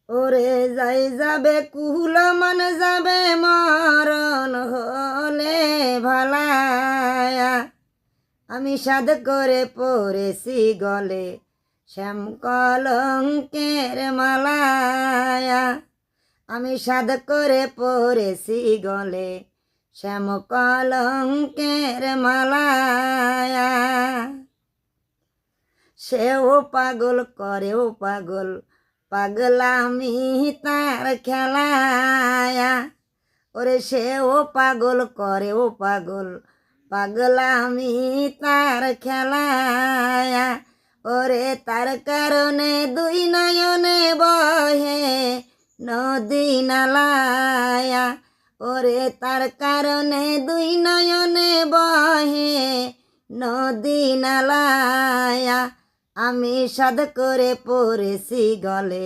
ওরে যাই যাবে কুহুল মান যাবে মরণ হলে ভালায়া আমি সাদ করে পড়েছি গলে শ্যাম কলঙ্কের মালায়া আমি সাদ করে পড়েছি গলে শ্যাম কলঙ্কের মালায়া সেও পাগল করেও পাগল পাগলামি তার খেলায়া ওরে সেও পাগল করেও পাগল পাগলামি তার খেলায়া ওরে তার কারণে দুই নয়নে বহে নদী নালায়া ওরে তার কারণে দুই নয়নে বহে নদী নালায়া আমি সাদ করে পড়েছি গলে